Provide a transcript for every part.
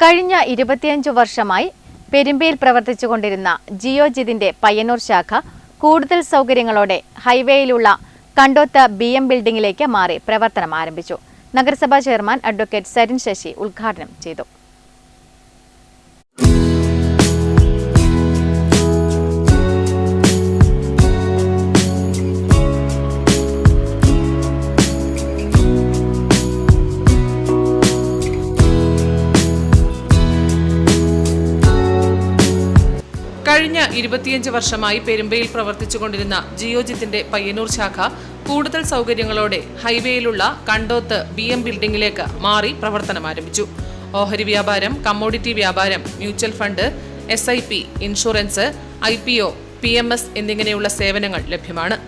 കഴിഞ്ഞ 25 വർഷമായി പെരുമ്പയിൽ പ്രവർത്തിച്ചുകൊണ്ടിരുന്ന ജിയോജിതിന്റെ പയ്യന്നൂർ ശാഖ കൂടുതൽ സൗകര്യങ്ങളോടെ ഹൈവേയിലുള്ള കണ്ടോത്ത് BM ബിൽഡിംഗിലേക്ക് മാറി പ്രവർത്തനം ആരംഭിച്ചു. നഗരസഭാ ചെയർമാൻ അഡ്വക്കേറ്റ് സരിൻ ശശി ഉദ്ഘാടനം ചെയ്തു. കഴിഞ്ഞ 25 വർഷമായി പെരുമ്പയിൽ പ്രവർത്തിച്ചുകൊണ്ടിരുന്ന ജിയോജിത്തിന്റെ പയ്യന്നൂർ ശാഖ കൂടുതൽ സൗകര്യങ്ങളോടെ ഹൈവേയിലുള്ള കണ്ടോത്ത് BM ബിൽഡിംഗിലേക്ക് മാറി പ്രവർത്തനം ആരംഭിച്ചു. ഓഹരി വ്യാപാരം, കമ്മോഡിറ്റി വ്യാപാരം, mutual fund, SIP, insurance, IPO, PMS എന്നിങ്ങനെയുള്ള സേവനങ്ങൾ ലഭ്യമാണ്.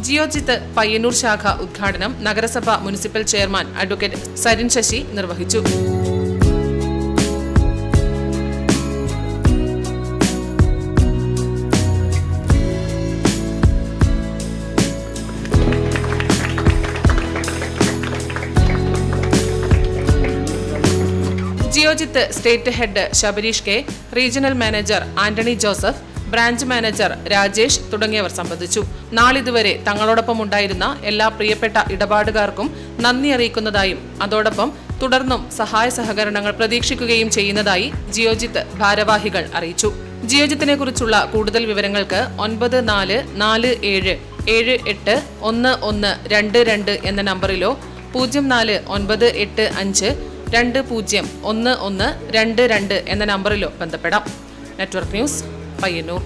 ജിയോജിത്ത് പയ്യന്നൂർ ശാഖ ഉദ്ഘാടനം നഗരസഭ municipal chairman advocate Sarin Shashi നിർവഹിച്ചു. Geojit state head Sabarish K, regional manager Antony Joseph, branch manager Rajesh തുടങ്ങിയവർ സംബന്ധിച്ചു. നാളിതുവരെ തങ്ങളോടൊപ്പം ഉണ്ടായിരുന്ന എല്ലാ പ്രിയപ്പെട്ട ഇടപാടുകാർക്കും നന്ദി അറിയിക്കുന്നതായും അതോടൊപ്പം തുടർന്നും സഹായ സഹകരണങ്ങൾ പ്രതീക്ഷിക്കുകയും ചെയ്യുന്നതായി ജിയോജിത്ത് ഭാരവാഹികൾ അറിയിച്ചു. ജിയോജിത്തിനെ കുറിച്ചുള്ള കൂടുതൽ വിവരങ്ങൾക്ക് 9447781122 എന്ന നമ്പറിലോ 049852011122 എന്ന നമ്പറിലോ ബന്ധപ്പെടാം. Network news, Payyanur.